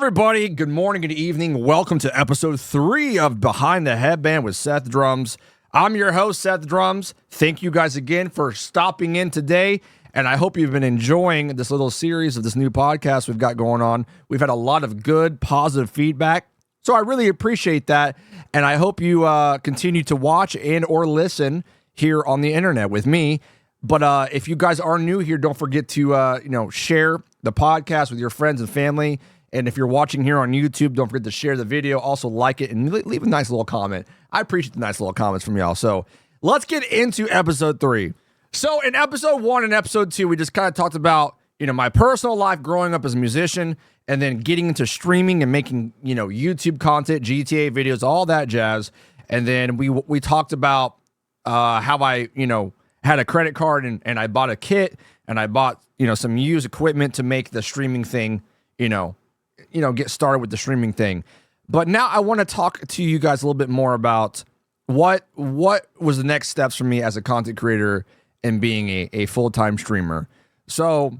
everybody? Good morning, good evening. Welcome to episode 3 of Behind the Headband with SethDrums. I'm your host, SethDrums. Thank you guys again for stopping in today, and I hope you've been enjoying this little series of this new podcast we've got going on. We've had a lot of good, positive feedback, so I really appreciate that, and I hope you continue to watch and or listen here on the internet with me. But if you guys are new here, don't forget to share the podcast with your friends and family. And if you're watching here on YouTube, don't forget to share the video. Also like it and leave a nice little comment. I appreciate the nice little comments from y'all. So let's get into episode 3. So in episode 1 and episode 2, we just kind of talked about, my personal life growing up as a musician and then getting into streaming and making, YouTube content, GTA videos, all that jazz. And then we talked about how I, had a credit card and I bought a kit and I bought, some used equipment to make the streaming thing, get started with the streaming thing. But now I want to talk to you guys a little bit more about what was the next steps for me as a content creator and being a full-time streamer. So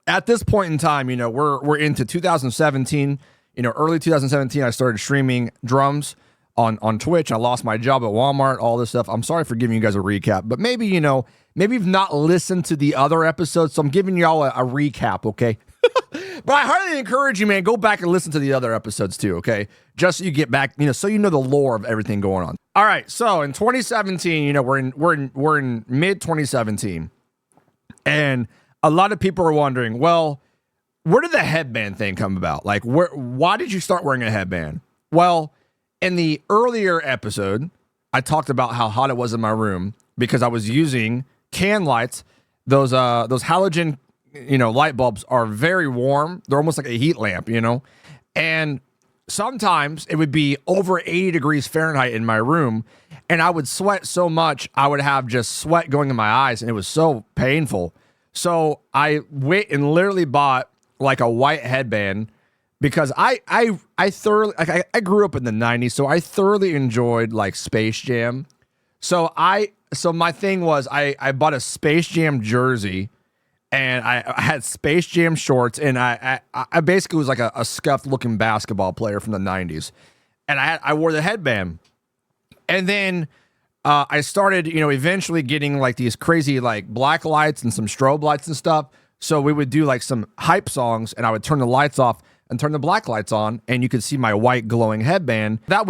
at this point in time, we're into 2017, early 2017, I started streaming drums on Twitch. I lost my job at Walmart, all this stuff. I'm sorry for giving you guys a recap, but maybe you've not listened to the other episodes, so I'm giving y'all a recap, okay? But I highly encourage you, man, go back and listen to the other episodes too, okay? Just so you get back, so you know the lore of everything going on. All right, so in 2017, we're in mid 2017, and a lot of people are wondering, well, where did the headband thing come about? Like, why did you start wearing a headband? Well, in the earlier episode, I talked about how hot it was in my room because I was using can lights. Those halogen light bulbs are very warm. They're almost like a heat lamp, and sometimes it would be over 80 degrees Fahrenheit in my room, and I would sweat so much, I would have just sweat going in my eyes, and it was so painful. So I went and literally bought like a white headband because I thoroughly, I grew up in the 90s, so I thoroughly enjoyed like Space Jam. So my thing was I bought a Space Jam jersey, and I had Space Jam shorts, and I basically was like a scuffed looking basketball player from the 90s. And I wore the headband. And then I started, eventually getting like these crazy like black lights and some strobe lights and stuff. So we would do like some hype songs, and I would turn the lights off and turn the black lights on, and you could see my white glowing headband. That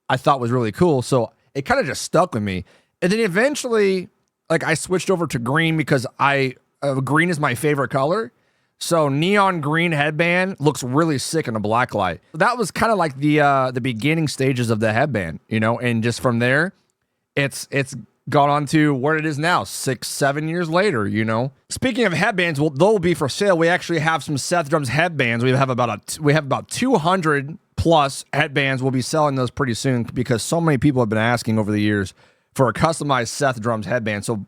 I thought was really cool. So it kind of just stuck with me. And then eventually, like, I switched over to green because green is my favorite color. So neon green headband looks really sick in a black light. That was kind of like the beginning stages of the headband, and just from there, it's gone on to where it is now, 6-7 years later, Speaking of headbands, they'll be for sale. We actually have some SethDrums headbands. We have about 200 plus headbands. We'll be selling those pretty soon because so many people have been asking over the years for a customized SethDrums headband. So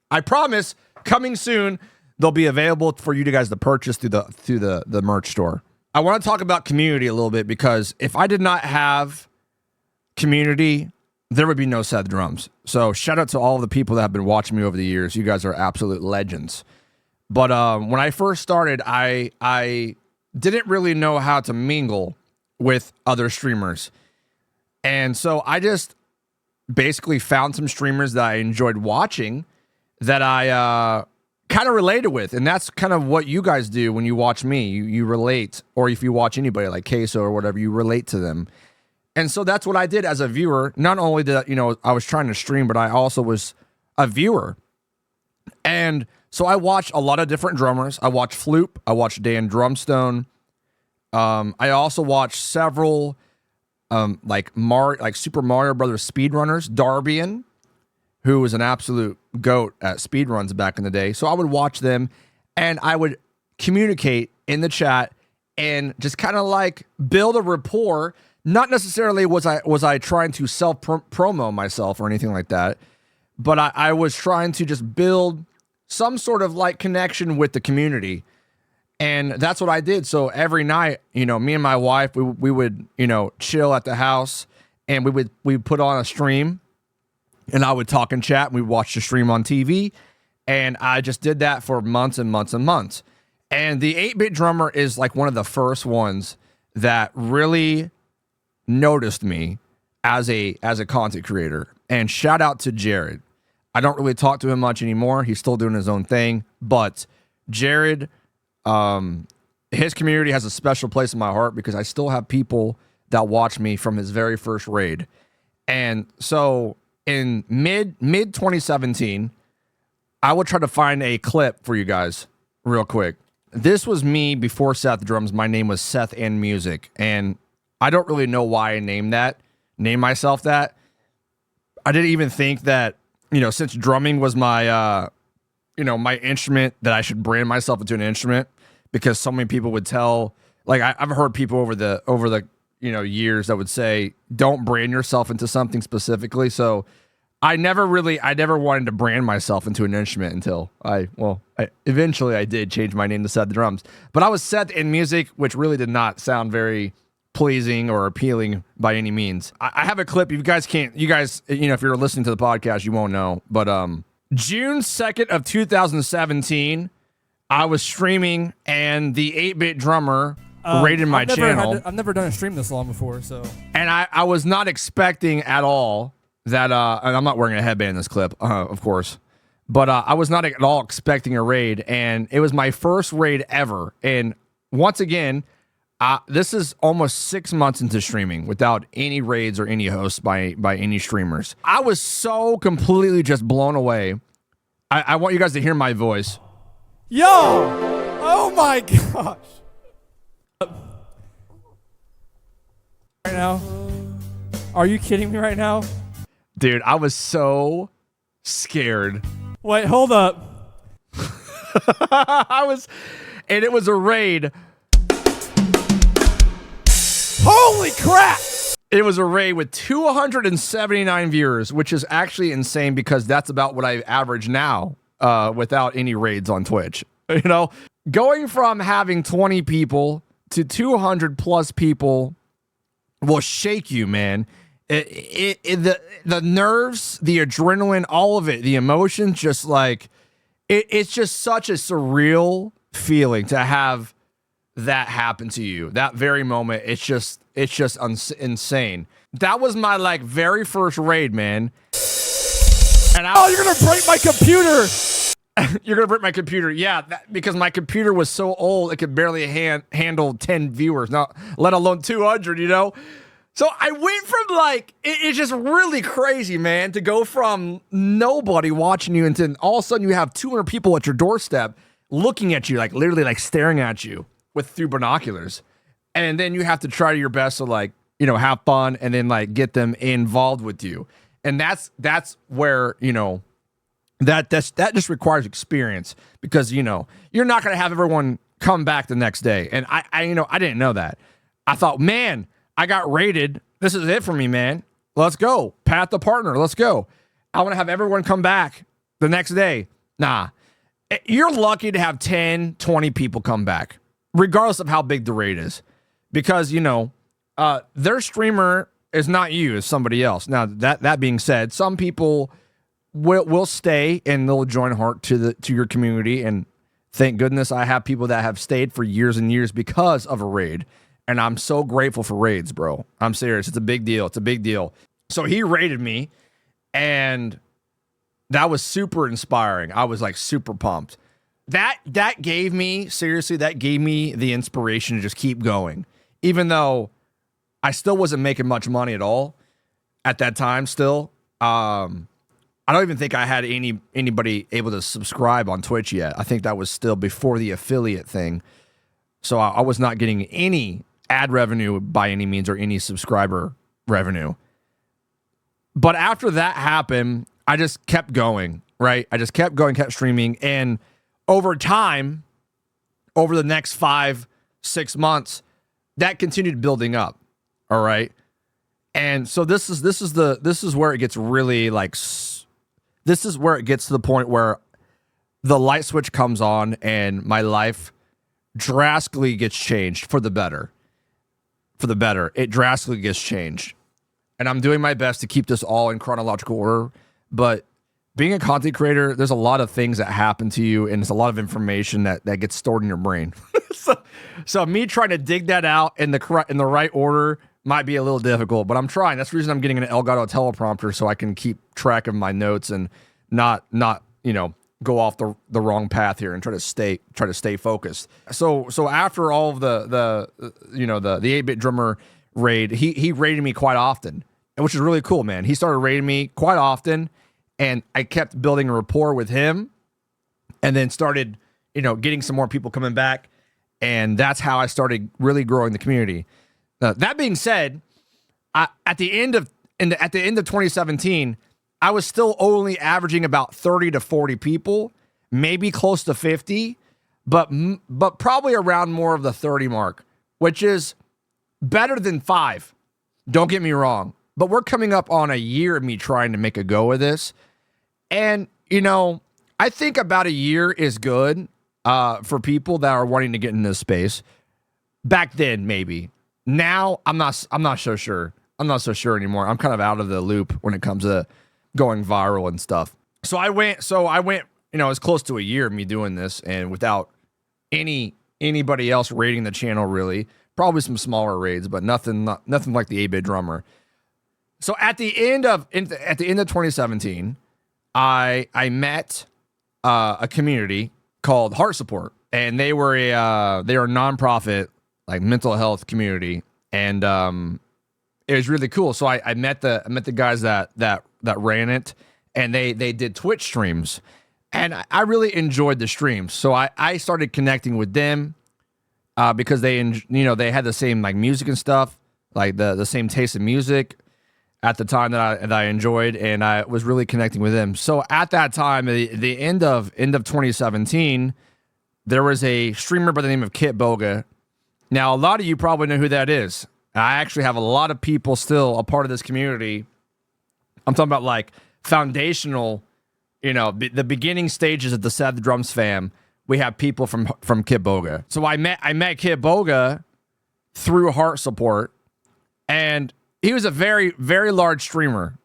I promise, coming soon, they'll be available for you guys to purchase through the merch store. I want to talk about community a little bit because if I did not have community, there would be no SethDrums. So shout out to all of the people that have been watching me over the years. You guys are absolute legends. But when I first started, I didn't really know how to mingle with other streamers. And so I just basically found some streamers that I enjoyed watching that I kind of related with. And that's kind of what you guys do when you watch me. You relate, or if you watch anybody like Queso or whatever, you relate to them. And so that's what I did as a viewer. Not only did I was trying to stream, but I also was a viewer. And so I watched a lot of different drummers. I watched Floop. I watched Dan Drumstone. I also watched several like Super Mario Brothers speedrunners. Darbian, who was an absolute goat at speedruns back in the day. So I would watch them, and I would communicate in the chat and just kind of like build a rapport. Not necessarily was I trying to self-promo myself or anything like that, but I was trying to just build some sort of like connection with the community. And that's what I did. So every night, me and my wife, we would, chill at the house, and we would put on a stream, and I would talk and chat, and we'd watch the stream on TV. And I just did that for months and months and months. And the 8-Bit Drummer is like one of the first ones that really noticed me as a content creator. And shout out to Jared. I don't really talk to him much anymore. He's still doing his own thing, but Jared, his community has a special place in my heart because I still have people that watch me from his very first raid. And so in mid 2017, I will try to find a clip for you guys real quick. This was me before SethDrums. My name was Seth and Music, and I don't really know why I named myself that. I didn't even think that, since drumming was my, my instrument, that I should brand myself into an instrument, because so many people would tell, like I've heard people over the years that would say, don't brand yourself into something specifically. So I never wanted to brand myself into an instrument until eventually I did change my name to SethDrums. But I was Seth in Music, which really did not sound very pleasing or appealing by any means. I have a clip. You guys, if you're listening to the podcast, you won't know. But June 2nd of 2017, I was streaming, and the 8BitDrummer rated my channel. I've never done a stream this long before, so. And I was not expecting at all that, and I'm not wearing a headband in this clip, of course, but I was not at all expecting a raid, and it was my first raid ever. And once again, this is almost 6 months into streaming without any raids or any hosts by any streamers. I was so completely just blown away. I want you guys to hear my voice. Yo! Oh my gosh! Right now? Are you kidding me right now? Dude, I was so scared. Wait, hold up. And it was a raid. Holy crap! It was a raid with 279 viewers, which is actually insane because that's about what I average now without any raids on Twitch. Going from having 20 people to 200 plus people will shake you, man. The nerves, the adrenaline, all of it, the emotions, just like it's just such a surreal feeling to have that happen to you. That very moment, it's just insane. That was my very first raid, man. And you're gonna break my computer. You're gonna break my computer, yeah, because my computer was so old it could barely handle 10 viewers, not let alone 200. So I went from it's just really crazy, man, to go from nobody watching you and all of a sudden you have 200 people at your doorstep looking at you, literally staring at you through binoculars. And then you have to try your best to have fun and then get them involved with you. And that's where, that just requires experience, because, you're not going to have everyone come back the next day. And I didn't know that. I thought, man, I got raided. This is it for me, man. Let's go. Pat the partner. Let's go. I want to have everyone come back the next day. Nah. You're lucky to have 10, 20 people come back, regardless of how big the raid is, because, their streamer is not you, it's somebody else. Now, that being said, some people will stay and they'll join heart to your community. And thank goodness I have people that have stayed for years and years because of a raid. And I'm so grateful for raids, bro. I'm serious. It's a big deal. It's a big deal. So he raided me, and that was super inspiring. I was super pumped. That gave me the inspiration to just keep going. Even though I still wasn't making much money at all at that time still. I don't even think I had anybody able to subscribe on Twitch yet. I think that was still before the affiliate thing. So I was not getting any ad revenue by any means or any subscriber revenue. But after that happened, I just kept going, right? I just kept going, kept streaming. And over time, over the next 5-6 months, that continued building up. All right. And so this is where it gets really this is where it gets to the point where the light switch comes on and my life drastically gets changed for the better. It drastically gets changed. And I'm doing my best to keep this all in chronological order. But being a content creator, there's a lot of things that happen to you, and it's a lot of information that gets stored in your brain. So me trying to dig that out in the right order might be a little difficult, but I'm trying. That's the reason I'm getting an Elgato teleprompter so I can keep track of my notes and not go off the wrong path here and try to stay focused. So after all of the 8-bit drummer raid, he raided me quite often, which is really cool, man. He started raiding me quite often, and I kept building a rapport with him, and then started getting some more people coming back, and that's how I started really growing the community. That being said, at the end of 2017, I was still only averaging about 30 to 40 people, maybe close to 50, but probably around more of the 30 mark, which is better than 5. Don't get me wrong, but we're coming up on a year of me trying to make a go of this, and I think about a year is good for people that are wanting to get in this space. Back then, maybe. Now, I'm not so sure. I'm not so sure anymore. I'm kind of out of the loop when it comes to going viral and stuff. So I went, it's close to a year of me doing this, and without anybody else raiding the channel, really. Probably some smaller raids, but nothing like the 8-bit drummer. So at the end of 2017, I met a community called Heart Support, and they were a nonprofit like mental health community, and it was really cool. So I met the guys that ran it, and they did Twitch streams, and I really enjoyed the streams. So I started connecting with them because they had the same like music and stuff, like the same taste in music at the time that I enjoyed, and I was really connecting with them. So at that time, the end of 2017, there was a streamer by the name of Kitboga. Now, a lot of you probably know who that is. I actually have a lot of people still a part of this community. I'm talking about like foundational, the beginning stages of the SethDrums fam. We have people from Kitboga. So I met Kitboga through Heart Support, and he was a very, very large streamer.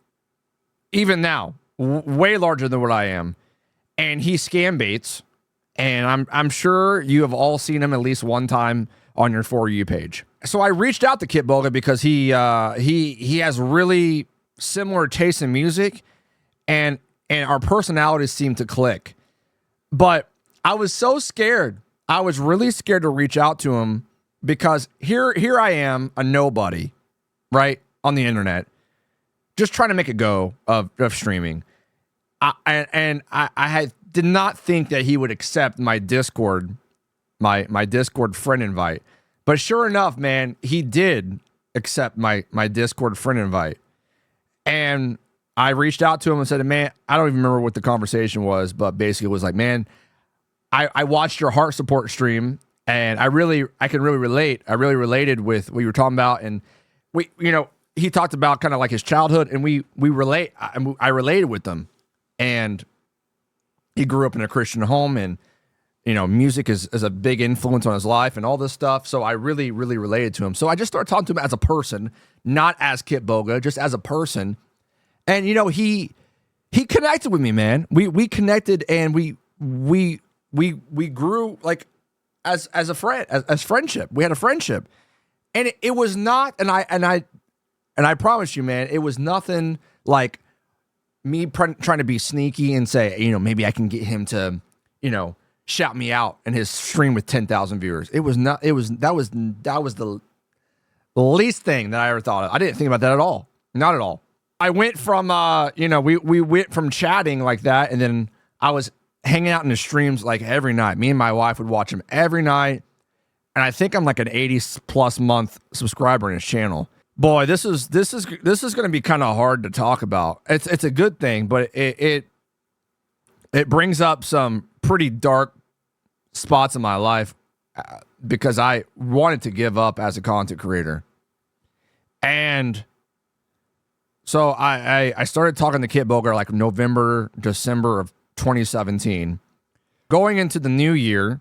Even now, way larger than what I am. And he scam baits, and I'm sure you have all seen him at least one time on your For You page. So I reached out to Kitboga because he has really similar tastes in music, and our personalities seem to click. But I was so scared. I was really scared to reach out to him because here I am, a nobody, right, on the internet, just trying to make a go of streaming. I did not think that he would accept my Discord, my Discord friend invite. But sure enough, man, he did accept my Discord friend invite. And I reached out to him and said, man, I don't even remember what the conversation was, but basically it was like, man, I watched your Heart Support stream, and I can really relate. I really related with what you were talking about, and he talked about kind of like his childhood, and we relate. I related with them, and he grew up in a Christian home, and music is a big influence on his life and all this stuff. So I really, really related to him. So I just started talking to him as a person, not as Kitboga, just as a person. And he connected with me, man. We connected, and we grew like as a friend, as friendship. We had a friendship, and it was not. And I promise you, man, it was nothing like me trying to be sneaky and say, maybe I can get him to, shout me out in his stream with 10,000 viewers. That was the least thing that I ever thought of. I didn't think about that at all. Not at all. I went from, we went from chatting like that, and then I was hanging out in his streams like every night. Me and my wife would watch him every night, and I think I'm like an 80+ month subscriber in his channel. Boy, this is going to be kind of hard to talk about. It's a good thing, but it brings up some pretty dark spots in my life because I wanted to give up as a content creator. And so I started talking to Kitboga like November, December of 2017. Going into the new year,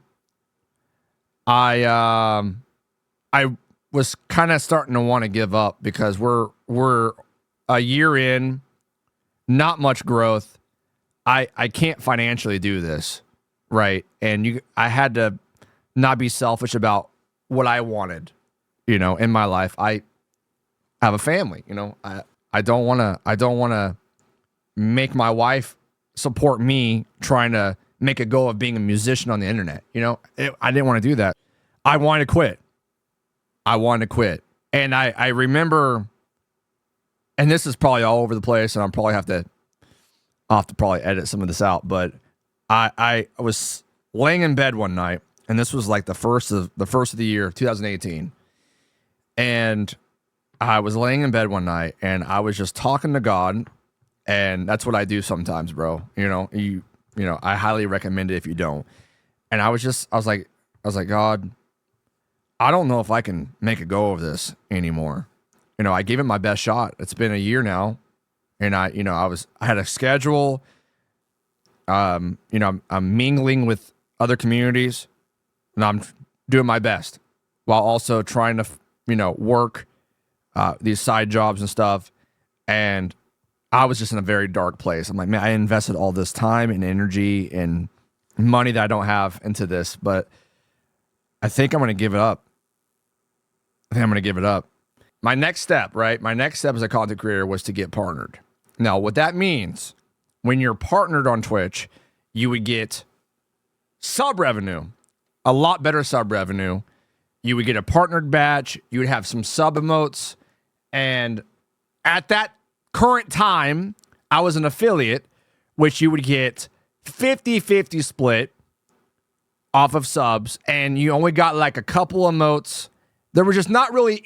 I was kind of starting to want to give up because we're a year in, not much growth. I can't financially do this, right? And I had to not be selfish about what I wanted, in my life. I have a family, I don't want to make my wife support me trying to make a go of being a musician on the internet. I didn't want to do that. I wanted to quit. And I remember, and this is probably all over the place, and I'll have to probably edit some of this out, but I was laying in bed one night, and this was like the first of the year, 2018. And I was laying in bed one night, and I was just talking to God, and that's what I do sometimes, bro. I highly recommend it if you don't. And I was like, God, I don't know if I can make a go of this anymore. I gave it my best shot. It's been a year now, and I had a schedule. I'm mingling with other communities, and I'm doing my best while also trying to, work these side jobs and stuff. And I was just in a very dark place. I'm like, man, I invested all this time and energy and money that I don't have into this, but I think I'm going to give it up. My next step as a content creator was to get partnered. Now, what that means, when you're partnered on Twitch, you would get sub revenue, a lot better sub revenue. You would get a partnered badge. You would have some sub emotes. And at that current time, I was an affiliate, which you would get 50-50 split off of subs. And you only got like a couple emotes. There was just not really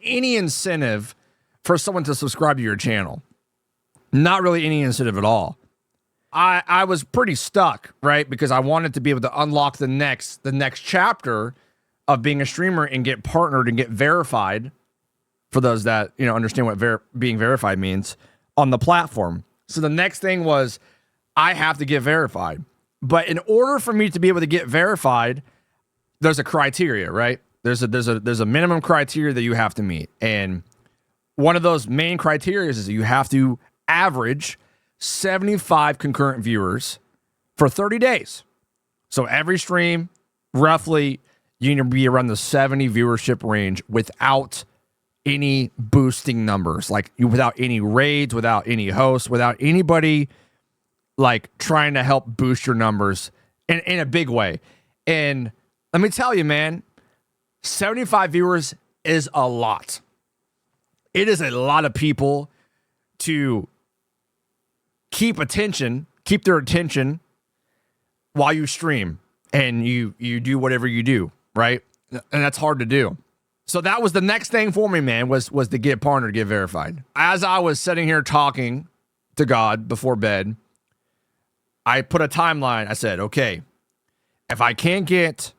any incentive for someone to subscribe to your channel. Not really any incentive at all. I was pretty stuck, right? Because I wanted to be able to unlock the next chapter of being a streamer and get partnered and get verified, for those that understand what being verified means, on the platform. So the next thing was, I have to get verified. But in order for me to be able to get verified, there's a criteria, right? There's a minimum criteria that you have to meet. And one of those main criteria is that you have to average 75 concurrent viewers for 30 days. So every stream, roughly, you need to be around the 70 viewership range without any boosting numbers, without any raids, without any hosts, without anybody trying to help boost your numbers in a big way. And let me tell you, man, 75 viewers is a lot. It is a lot of people to keep their attention while you stream and you do whatever you do, right? And that's hard to do. So that was the next thing for me, man, was to get partnered, get verified. As I was sitting here talking to God before bed, I put a timeline. I said, okay, if I can't get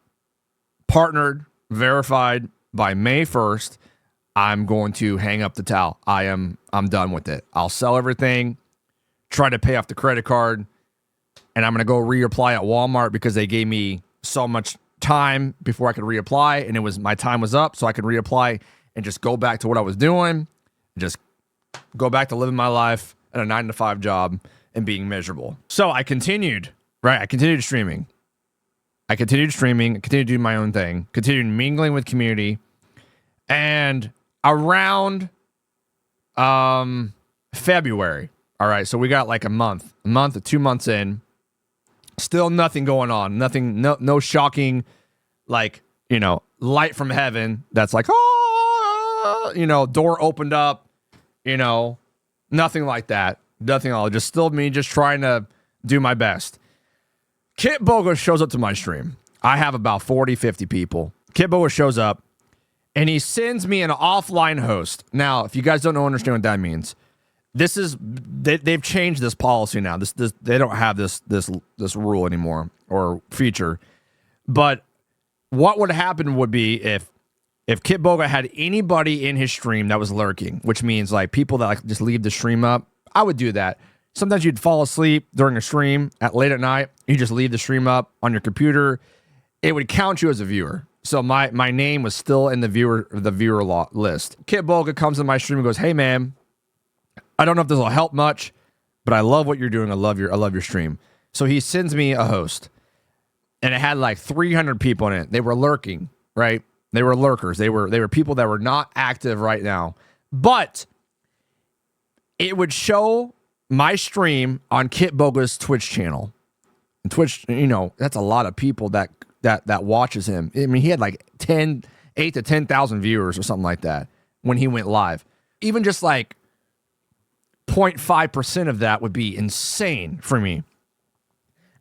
partnered, verified by May 1st, I'm going to hang up the towel. I'm done with it. I'll sell everything, try to pay off the credit card, and I'm going to go reapply at Walmart because they gave me so much time before I could reapply, and my time was up, so I could reapply and just go back to what I was doing, just go back to living my life at a 9-to-5 job and being miserable. So I continued, right? I continued streaming. I continued doing my own thing, continued mingling with community, and around February, all right, so we got like a month or 2 months in, still nothing going on, no shocking, light from heaven that's like, door opened up, nothing like that, nothing at all, just still me just trying to do my best. Kitboga shows up to my stream. I have about 40-50 people. Kitboga shows up, and he sends me an offline host. Now, if you guys don't understand what that means, they've changed this policy now. They don't have this rule anymore or feature. But what would happen would be if Kitboga had anybody in his stream that was lurking, which means people that just leave the stream up. I would do that. Sometimes you'd fall asleep during a stream late at night. You just leave the stream up on your computer. It would count you as a viewer. So my name was still in the viewer list. Kitboga comes in my stream and goes, "Hey man, I don't know if this will help much, but I love what you're doing. I love your stream." So he sends me a host. and it had like 300 people in it. They were lurking, right? They were lurkers. They were people that were not active right now. But it would show my stream on Kitboga's Twitch channel. And Twitch, that's a lot of people that watches him. I mean, he had like 8 to 10,000 viewers or something like that when he went live. Even just like 0.5% of that would be insane for me.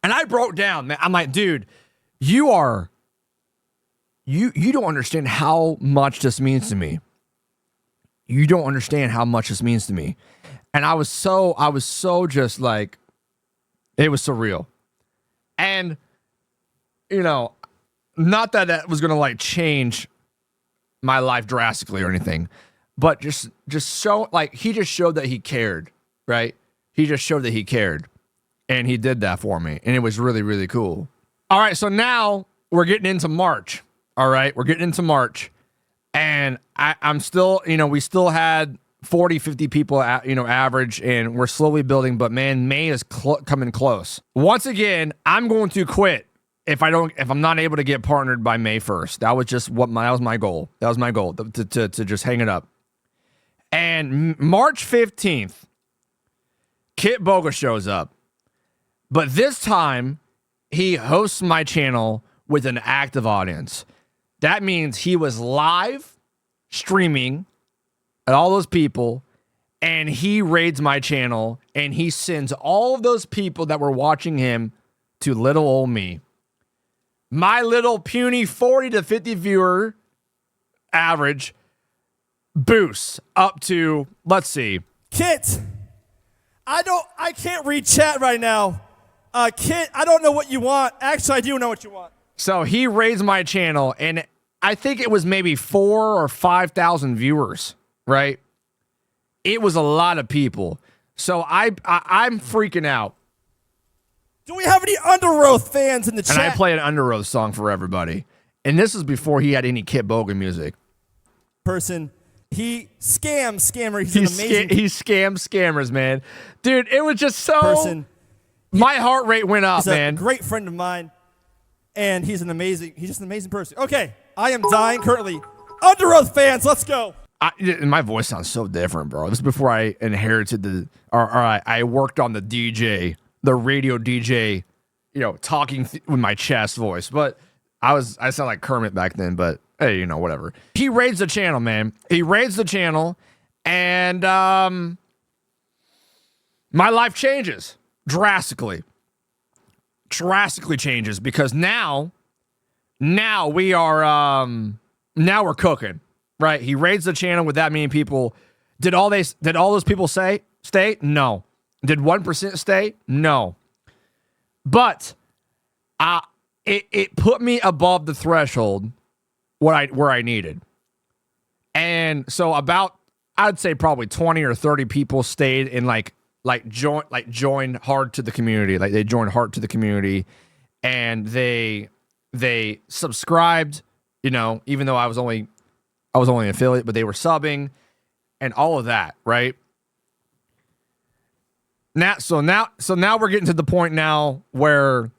And I broke down, man. I'm like, dude, you don't understand how much this means to me. You don't understand how much this means to me. And I was so just like, it was surreal. And, not that was going to like change my life drastically or anything, but just show, like, he just showed that he cared, right? He just showed that he cared. And he did that for me. And it was really, really cool. All right. So now we're getting into March. All right. We're getting into March. And I'm still, we still had 40, 50 people, average, and we're slowly building. But man, May is coming close. Once again, I'm going to quit if I'm not able to get partnered by May 1st. That was just that was my goal. That was my goal to just hang it up. And March 15th, Kitboga shows up. But this time, he hosts my channel with an active audience. That means he was live streaming at all those people, and he raids my channel, and he sends all of those people that were watching him to little old me. My little puny 40 to 50 viewer average boosts up to, let's see. Kit, I can't read chat right now. Kit, I don't know what you want. Actually, I do know what you want. So he raised my channel, and I think it was maybe 4,000 or 5,000 viewers, right? It was a lot of people. So I'm freaking out. Do we have any Underoath fans in the chat? And I play an Underoath song for everybody. And this is before he had any Kitboga music. Person. He scammer. He's an amazing. He scams scammers, man. Dude, it was just so... Person. My heart rate went up, man. He's a great friend of mine, and he's just an amazing person. Okay, I am dying currently. Underoath fans, let's go. My voice sounds so different, bro. This is before I inherited I worked on the radio DJ, talking with my chest voice. But I sound like Kermit back then, but hey, whatever. He raids the channel, man. He raids the channel, and my life changes. Drastically changes, because now we are now we're cooking, right? He raids the channel with that many people. Did all those people stay? No. Did 1% stay? No. But it put me above the threshold where I needed. And so I'd say probably 20 or 30 people stayed in joined hard to the community. Like, they joined hard to the community, and they subscribed, even though I was only an affiliate, but they were subbing and all of that, right? So now we're getting to the point now where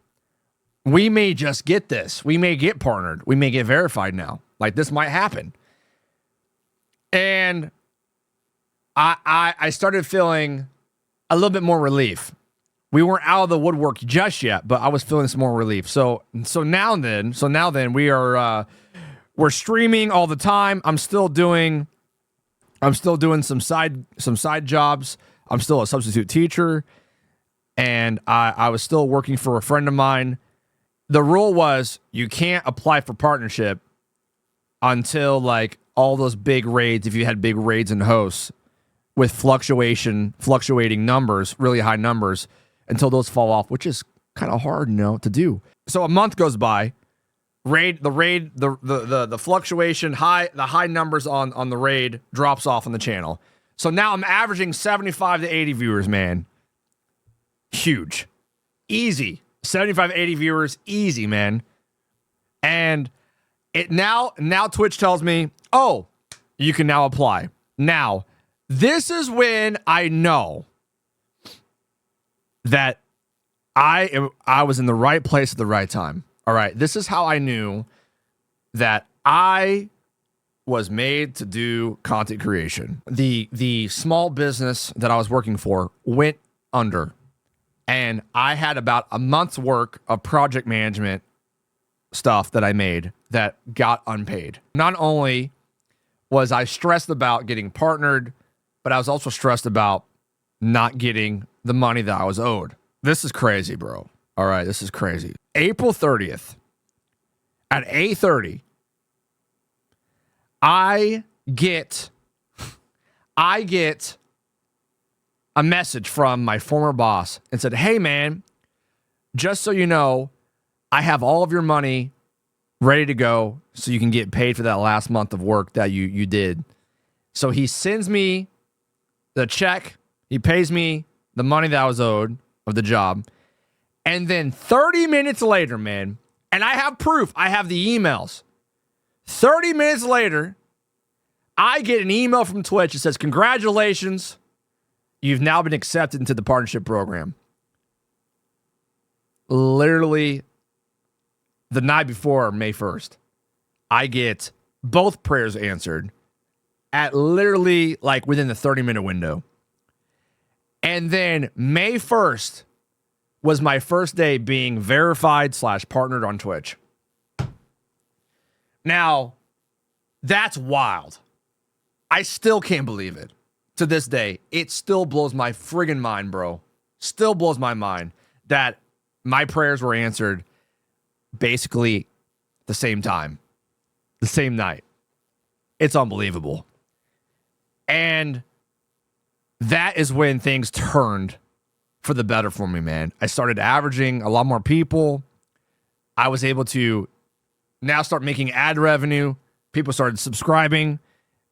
we may just get this. We may get partnered. We may get verified now. Like, this might happen. And I started feeling a little bit more relief. We weren't out of the woodwork just yet, but I was feeling some more relief. So now then we are we're streaming all the time. I'm still doing some side jobs. I'm still a substitute teacher, and I was still working for a friend of mine. The rule was you can't apply for partnership until like all those big raids, if you had big raids and hosts with fluctuating numbers, really high numbers, until those fall off, which is kind of hard, to do. So a month goes by, the fluctuation, the high numbers on the raid drops off on the channel. So now I'm averaging 75 to 80 viewers, man. Huge. Easy. 75 to 80 viewers, easy, man. And it now Twitch tells me, oh, you can now apply. Now, this is when I know that I was in the right place at the right time. All right. This is how I knew that I was made to do content creation. The small business that I was working for went under, and I had about a month's work of project management stuff that I made that got unpaid. Not only was I stressed about getting partnered, but I was also stressed about not getting the money that I was owed. This is crazy, bro. All right, this is crazy. April 30th at 8:30, I get a message from my former boss and said, "Hey man, just so you know, I have all of your money ready to go so you can get paid for that last month of work that you did." So he sends me the check. He pays me the money that I was owed of the job. And then 30 minutes later, man, and I have proof. I have the emails. 30 minutes later, I get an email from Twitch that says, "Congratulations, you've now been accepted into the partnership program." Literally the night before May 1st, I get both prayers answered at literally like within the 30-minute window. And then May 1st was my first day being verified / partnered on Twitch. Now, that's wild. I still can't believe it. To this day, it still blows my friggin' mind, bro. Still blows my mind that my prayers were answered basically the same time, the same night. It's unbelievable. And that is when things turned for the better for me, man. I started averaging a lot more people. I was able to now start making ad revenue. People started subscribing.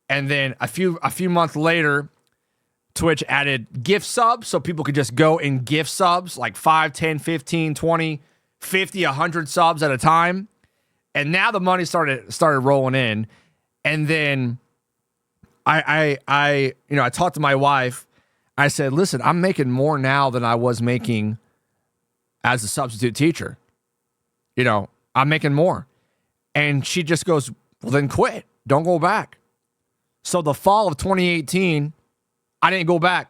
And then a few months later, Twitch added gift subs, so people could just go and gift subs, like 5, 10, 15, 20, 50, 100 subs at a time. And now the money started rolling in. And then I talked to my wife. I said, "Listen, I'm making more now than I was making as a substitute teacher. I'm making more." And she just goes, "Well, then quit. Don't go back." So the fall of 2018, I didn't go back.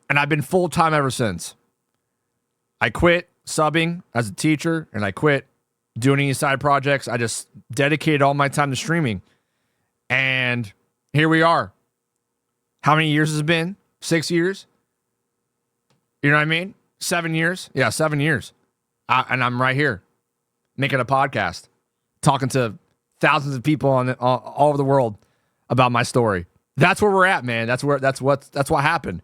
And I've been full-time ever since. I quit subbing as a teacher, and I quit doing any side projects. I just dedicated all my time to streaming. And here we are. How many years has it been? 6 years? You know what I mean? 7 years? Yeah, 7 years. And I'm right here making a podcast, talking to thousands of people all over the world about my story. That's where we're at, man. That's what happened.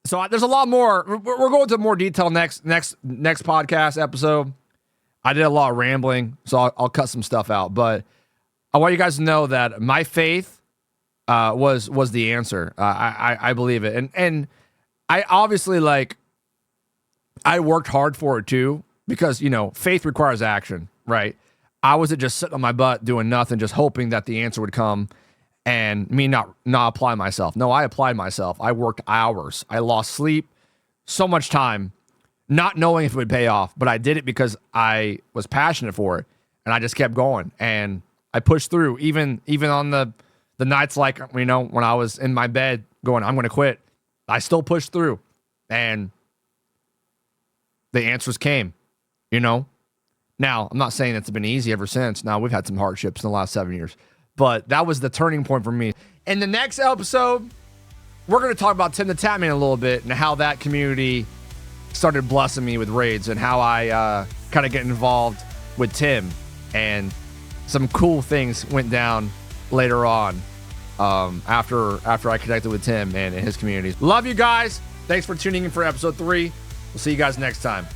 So there's a lot more. We're going to more detail next podcast episode. I did a lot of rambling, so I'll cut some stuff out. But I want you guys to know that my faith was the answer. I believe it, and I obviously I worked hard for it too, because faith requires action, right? I wasn't just sitting on my butt doing nothing, just hoping that the answer would come, and me not apply myself. No, I applied myself. I worked hours. I lost sleep, so much time, not knowing if it would pay off, but I did it because I was passionate for it, and I just kept going, and I pushed through, even on the nights when I was in my bed going, "I'm going to quit." I still pushed through, and the answers came, Now, I'm not saying it's been easy ever since. Now, we've had some hardships in the last 7 years, but that was the turning point for me. In the next episode, we're going to talk about Tim the Tatman a little bit and how that community started blessing me with raids and how I kind of get involved with Tim, and some cool things went down later on after I connected with Tim and his community. Love you guys. Thanks for tuning in for episode 3. We'll see you guys next time.